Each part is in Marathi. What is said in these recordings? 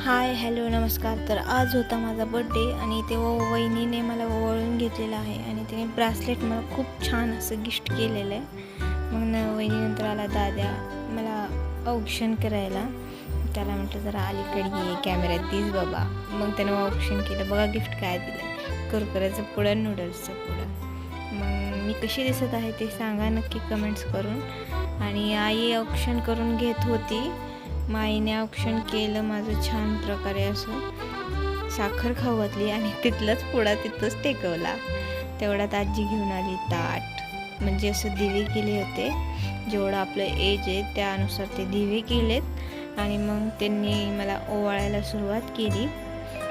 हाय हॅलो नमस्कार. तर आज होता माझा बड्डे आणि तेव्हा वहिनीने मला ओवाळून घेतलेला आहे आणि तिने ब्रासलेट मला खूप छान असं गिफ्ट केलेलं आहे. मग वहिनीनंतर आला दाद्या मला औक्षण करायला. त्याला म्हटलं जरा अलीकडे ये, कॅमेऱ्यात दिस बाबा. मग त्यानं औक्षण केलं. बघा गिफ्ट काय दिलं, कुरकुऱ्याचं पुडं, नूडल्सचं पुडं. मग मी कशी दिसत आहे ते सांगा नक्की कमेंट्स करून. आणि आई औक्षण करून घेत होती. माईने औक्षण केलं माझं छान प्रकारे. असं साखर खाऊ घातली आणि तिथलंच पुडा तिथंच टेकवला. तेवढ्यात आजी घेऊन आली ताट. म्हणजे असं दिवे केले होते, जेवढं आपलं एज आहे त्यानुसार ते दिवे केलेत. आणि मग त्यांनी मला ओवाळायला सुरुवात केली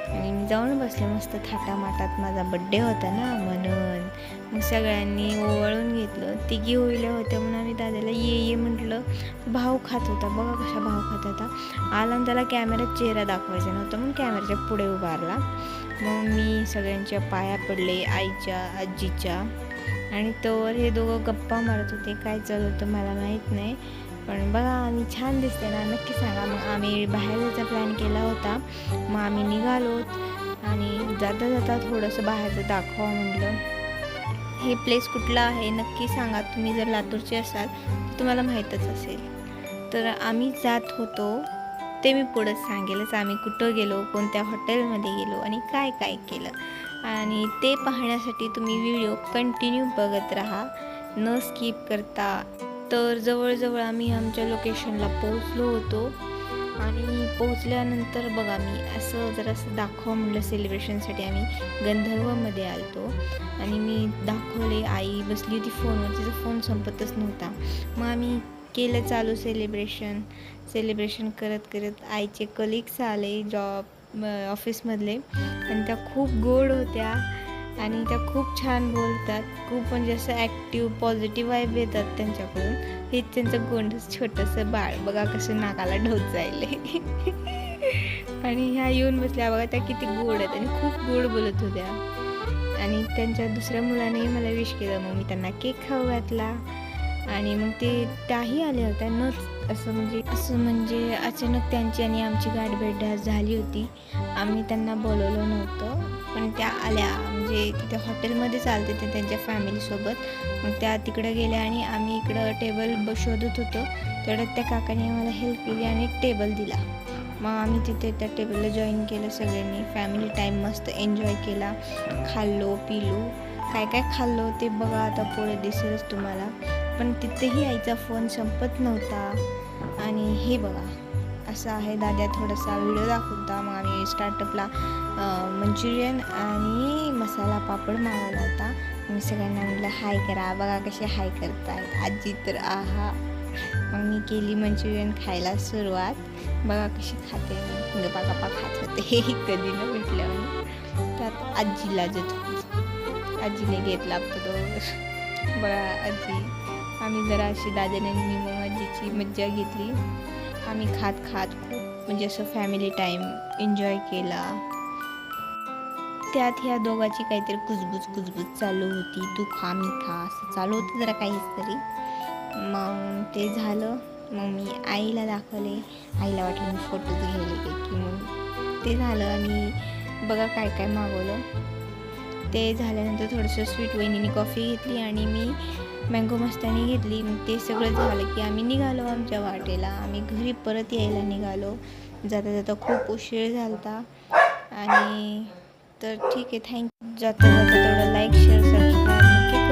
आणि मी जाऊन बसले मस्त थाटामाटात. माझा बड्डे होता ना म्हणून. मग सगळ्यांनी ओवाळून घेतलं. तिघी होईल्या होत्या म्हणून आम्ही दादाला ये म्हटलं. भाव खात होता, बघा कशा भाव खात होता. आला आणि त्याला कॅमेऱ्यात चेहरा दाखवायचा नव्हता म्हणून कॅमेऱ्याच्या पुढे उभारला. मग मी सगळ्यांच्या पाया पडले, आईच्या, आजीच्या. आणि तोवर हे दोघं गप्पा मारत होते. काय चालू होतं मला माहीत नाही, पण बघा आम्ही छान दिसते ना, नक्की सांगा. मग आम्ही बाहेर जायचा प्लॅन केला होता. मग आम्ही निघालो आणि जाता जाता थोडंसं बाहेरचं दाखवा म्हटलं. हे प्लेस कुठलं आहे नक्की सांगा. तुम्ही जर लातूरचे असाल तर तुम्हाला माहीतच असेल. तर आम्ही जात होतो ते मी पुढंच सांगेलच. आम्ही कुठं गेलो, कोणत्या हॉटेलमध्ये गेलो आणि काय काय केलं. आणि ते पाहण्यासाठी तुम्ही व्हिडिओ कंटिन्यू बघत राहा, न स्किप करता. तर जवळजवळ आम्ही आमच्या लोकेशनला पोहोचलो होतो. आणि पोहोचल्यानंतर बघा मी असं जरासं दाखवा म्हटलं सेलिब्रेशनसाठी. आम्ही गंधर्वमध्ये आलतो आणि मी दाखवले. आई बसली होती फोनवर, तिचा फोन संपतच नव्हता. मग आम्ही केलं चालू सेलिब्रेशन करत करत. आईचे कलिग्स आले ऑफिसमधले आणि त्या खूप गोड होत्या आणि त्या खूप छान बोलतात. खूप म्हणजे असं ॲक्टिव्ह पॉझिटिव्ह वाईब येतात त्यांच्याकडून. हेच त्यांचं गोंडस छोटंसं बाळ बघा कसं नाकाला ढोच जायले. आणि ह्या येऊन बसल्या बघा, त्या किती गोड आहेत आणि खूप गोड बोलत होत्या. आणि त्यांच्या दुसऱ्या मुलानेही मला विश केलं. मग मी त्यांना केक खाऊ घातला आणि मग त्याही आल्या होत्या. असं म्हणजे अचानक त्यांची आणि आमची गाठभेट झाली होती. आम्ही त्यांना बोलवलं नव्हतं, पण त्या आल्या. म्हणजे तिथे हॉटेलमध्ये चालते ते त्यांच्या फॅमिलीसोबत. मग त्या तिकडे गेल्या आणि आम्ही इकडं टेबल शोधत होतो. तेवढ्यात त्या काकाने आम्हाला हेल्प केली आणि टेबल दिला. मग आम्ही तिथे त्या टेबलला जॉईन केलं सगळ्यांनी. फॅमिली टाईम मस्त एन्जॉय केला. खाल्लो पिलो. काय काय खाल्लो ते बघा आता पुढे दिसेलच तुम्हाला. पण तिथेही आईचा फोन संपत नव्हता. आणि हे बघा असं आहे. दाद्या थोडासा व्हिडिओ दाखवता. मग आम्ही स्टार्टअपला मंचुरियन आणि मसाला पापड मागवला होता. मी सगळ्यांना म्हटलं हाय करा. बघा कसे हाय करतायत आजी तर आहा. मग मी केली मंचुरियन खायला सुरुवात. बघा कशी खाते मी. गप्पा खात होते. कधी न भेटल्यावर त्यात आजीला आजीने घेतला तो. बघा आजी. आम्ही जरा अशी दादाने मग आजीची मज्जा घेतली. आम्ही खात खूप म्हणजे असं फॅमिली टाईम एन्जॉय केला. त्यात ह्या दोघांची काहीतरी कुजबूज चालू होती. तू खा मी खा असं चालू होतं जरा काहीच तरी. मग ते झालं. मग मी आईला दाखवले. आईला वाटलं मी फोटोज घ्यायले की. मग ते झालं. आम्ही बघा काय काय मागवलं. ते झाल्यानंतर थोडंसं स्वीट वहिनीने कॉफी घेतली आणि मी मँगो मस्तानी घेतली. मग ते सगळं झालं की आम्ही निघालो आमच्या वाटेला. आम्ही घरी परत यायला निघालो. जाता जाता खूप उशीर झाला होता. आणि तर ठीक आहे, थँक्यू. जाता जाता तेवढं लाईक शेअर सबस्क्राईब नक्की